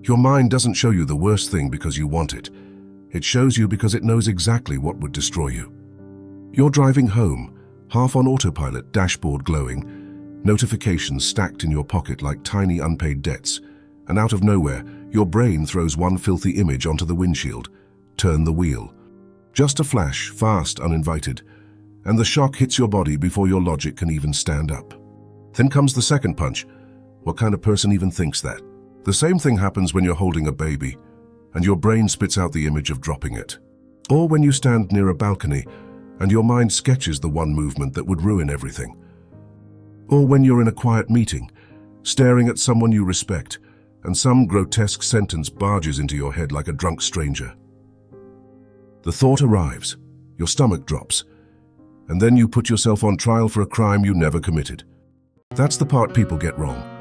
Your mind doesn't show you the worst thing because you want it. It shows you because it knows exactly what would destroy you. You're driving home, half on autopilot, dashboard glowing, notifications stacked in your pocket like tiny unpaid debts, and out of nowhere, your brain throws one filthy image onto the windshield. Turn the wheel. Just a flash, fast, uninvited, and the shock hits your body before your logic can even stand up. Then comes the second punch. What kind of person even thinks that? The same thing happens when you're holding a baby, and your brain spits out the image of dropping it. Or when you stand near a balcony, and your mind sketches the one movement that would ruin everything. Or when you're in a quiet meeting, staring at someone you respect, and some grotesque sentence barges into your head like a drunk stranger. The thought arrives, your stomach drops, and then you put yourself on trial for a crime you never committed. That's the part people get wrong.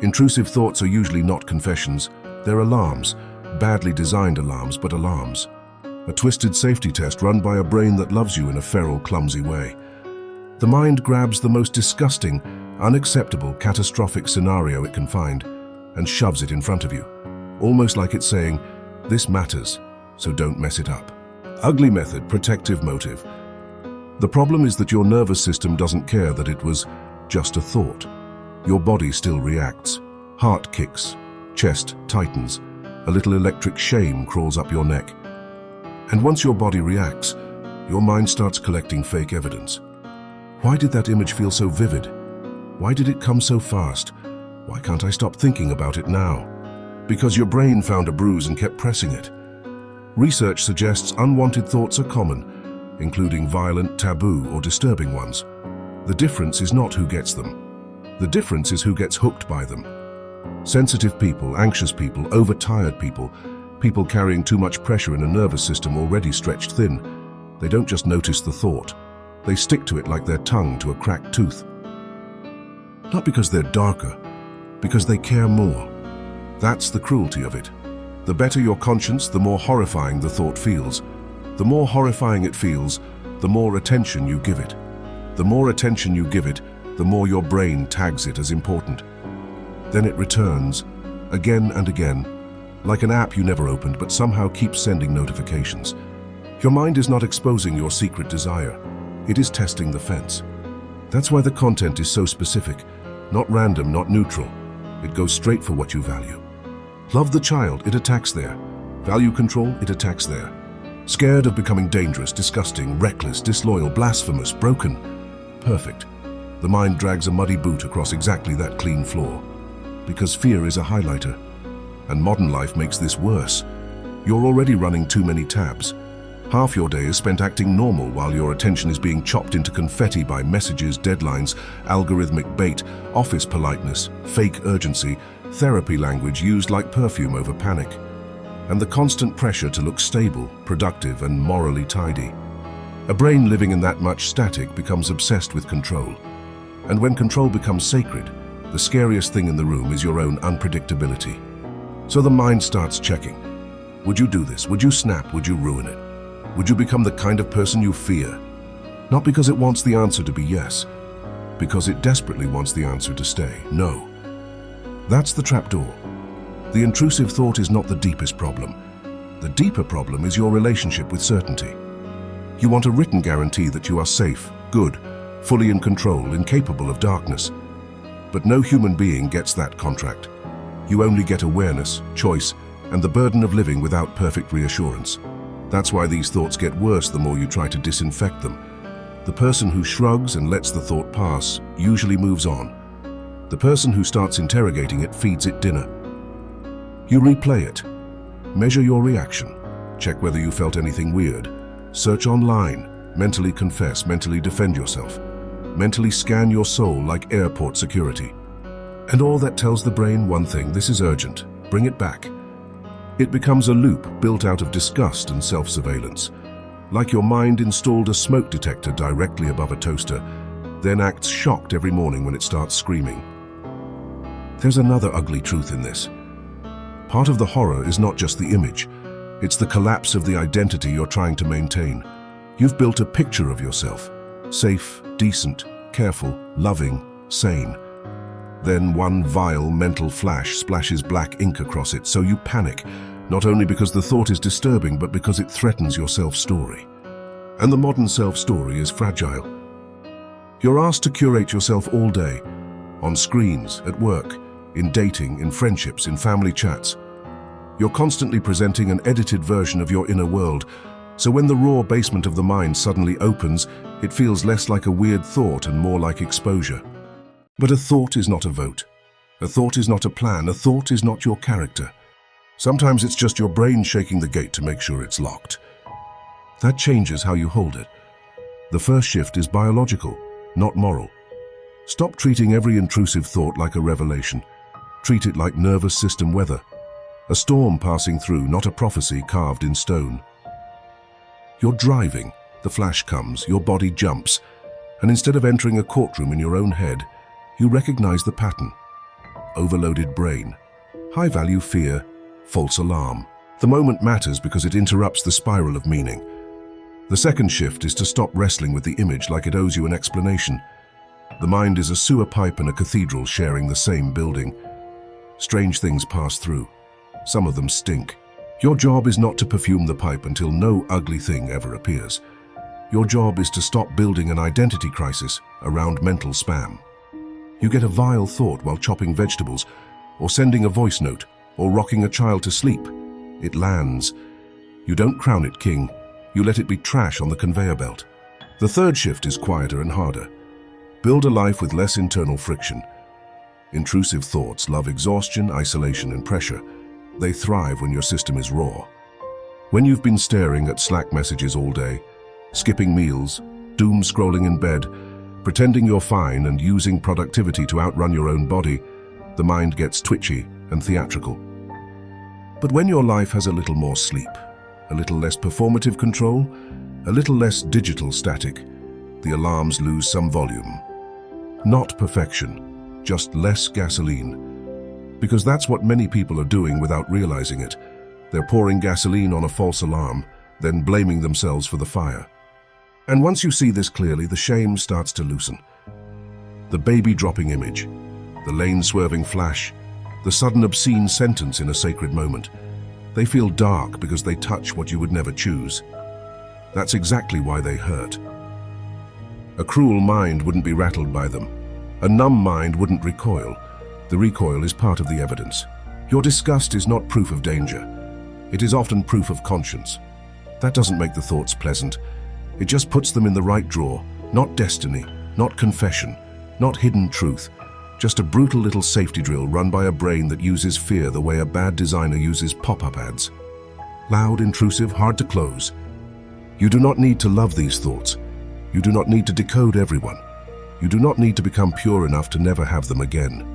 Intrusive thoughts are usually not confessions, they're alarms, badly designed alarms, but alarms. A twisted safety test run by a brain that loves you in a feral, clumsy way. The mind grabs the most disgusting, unacceptable, catastrophic scenario it can find and shoves it in front of you, almost like it's saying, "This matters, so don't mess it up." Ugly method, protective motive. The problem is that your nervous system doesn't care that it was just a thought. Your body still reacts. Heart kicks, chest tightens, a little electric shame crawls up your neck. And once your body reacts, your mind starts collecting fake evidence. Why did that image feel so vivid? Why did it come so fast? Why can't I stop thinking about it now? Because your brain found a bruise and kept pressing it. Research suggests unwanted thoughts are common, including violent, taboo, or disturbing ones. The difference is not who gets them. The difference is who gets hooked by them. Sensitive people, anxious people, overtired people, people carrying too much pressure in a nervous system already stretched thin, they don't just notice the thought. They stick to it like their tongue to a cracked tooth. Not because they're darker, because they care more. That's the cruelty of it. The better your conscience, the more horrifying the thought feels. The more horrifying it feels, the more attention you give it. The more attention you give it, the more your brain tags it as important. Then it returns, again and again, like an app you never opened but somehow keeps sending notifications. Your mind is not exposing your secret desire. It is testing the fence. That's why the content is so specific, not random, not neutral. It goes straight for what you value. Love the child, it attacks there. Value control, it attacks there. Scared of becoming dangerous, disgusting, reckless, disloyal, blasphemous, broken, perfect. The mind drags a muddy boot across exactly that clean floor. Because fear is a highlighter. And modern life makes this worse. You're already running too many tabs. Half your day is spent acting normal while your attention is being chopped into confetti by messages, deadlines, algorithmic bait, office politeness, fake urgency, therapy language used like perfume over panic, and the constant pressure to look stable, productive, and morally tidy. A brain living in that much static becomes obsessed with control. And when control becomes sacred, the scariest thing in the room is your own unpredictability. So the mind starts checking. Would you do this? Would you snap? Would you ruin it? Would you become the kind of person you fear? Not because it wants the answer to be yes, because it desperately wants the answer to stay no. That's the trapdoor. The intrusive thought is not the deepest problem. The deeper problem is your relationship with certainty. You want a written guarantee that you are safe, good, fully in control, incapable of darkness. But no human being gets that contract. You only get awareness, choice, and the burden of living without perfect reassurance. That's why these thoughts get worse the more you try to disinfect them. The person who shrugs and lets the thought pass usually moves on. The person who starts interrogating it feeds it dinner. You replay it. Measure your reaction. Check whether you felt anything weird. Search online. Mentally confess, mentally defend yourself. Mentally scan your soul like airport security. And all that tells the brain one thing: this is urgent. Bring it back. It becomes a loop built out of disgust and self-surveillance. Like your mind installed a smoke detector directly above a toaster, then acts shocked every morning when it starts screaming. There's another ugly truth in this. Part of the horror is not just the image. It's the collapse of the identity you're trying to maintain. You've built a picture of yourself. Safe, decent, careful, loving, sane. Then one vile mental flash splashes black ink across it, so you panic, not only because the thought is disturbing, but because it threatens your self-story. And the modern self-story is fragile. You're asked to curate yourself all day, on screens, at work, in dating, in friendships, in family chats. You're constantly presenting an edited version of your inner world, so when the raw basement of the mind suddenly opens, it feels less like a weird thought and more like exposure. But a thought is not a vote. A thought is not a plan. A thought is not your character. Sometimes it's just your brain shaking the gate to make sure it's locked. That changes how you hold it. The first shift is biological, not moral. Stop treating every intrusive thought like a revelation. Treat it like nervous system weather. A storm passing through, not a prophecy carved in stone. You're driving, the flash comes, your body jumps, and instead of entering a courtroom in your own head, you recognize the pattern. Overloaded brain, high-value fear, false alarm. The moment matters because it interrupts the spiral of meaning. The second shift is to stop wrestling with the image like it owes you an explanation. The mind is a sewer pipe and a cathedral sharing the same building. Strange things pass through. Some of them stink. Your job is not to perfume the pipe until no ugly thing ever appears. Your job is to stop building an identity crisis around mental spam. You get a vile thought while chopping vegetables, or sending a voice note, or rocking a child to sleep. It lands. You don't crown it king. You let it be trash on the conveyor belt. The third shift is quieter and harder. Build a life with less internal friction. Intrusive thoughts love exhaustion, isolation, and pressure. They thrive when your system is raw. When you've been staring at Slack messages all day, skipping meals, doom scrolling in bed, pretending you're fine and using productivity to outrun your own body, the mind gets twitchy and theatrical. But when your life has a little more sleep, a little less performative control, a little less digital static, the alarms lose some volume. Not perfection, just less gasoline. Because that's what many people are doing without realizing it. They're pouring gasoline on a false alarm, then blaming themselves for the fire. And once you see this clearly, the shame starts to loosen. The baby dropping image, the lane-swerving flash, the sudden obscene sentence in a sacred moment. They feel dark because they touch what you would never choose. That's exactly why they hurt. A cruel mind wouldn't be rattled by them. A numb mind wouldn't recoil. The recoil is part of the evidence. Your disgust is not proof of danger. It is often proof of conscience. That doesn't make the thoughts pleasant. It just puts them in the right drawer. Not destiny, not confession, not hidden truth. Just a brutal little safety drill run by a brain that uses fear the way a bad designer uses pop-up ads. Loud, intrusive, hard to close. You do not need to love these thoughts. You do not need to decode everyone. You do not need to become pure enough to never have them again.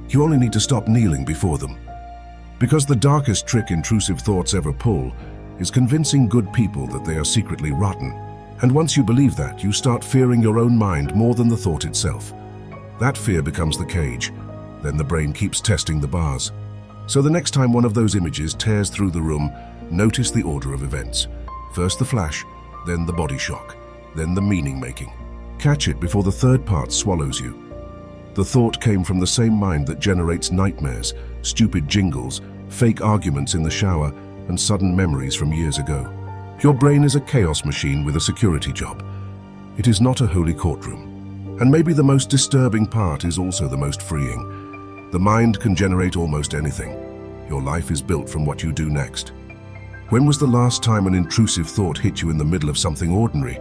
You only need to stop kneeling before them. Because the darkest trick intrusive thoughts ever pull is convincing good people that they are secretly rotten. And once you believe that, you start fearing your own mind more than the thought itself. That fear becomes the cage. Then the brain keeps testing the bars. So the next time one of those images tears through the room, notice the order of events. First the flash, then the body shock, then the meaning-making. Catch it before the third part swallows you. The thought came from the same mind that generates nightmares, stupid jingles, fake arguments in the shower, and sudden memories from years ago. Your brain is a chaos machine with a security job. It is not a holy courtroom. And maybe the most disturbing part is also the most freeing. The mind can generate almost anything. Your life is built from what you do next. When was the last time an intrusive thought hit you in the middle of something ordinary?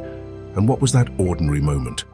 And what was that ordinary moment?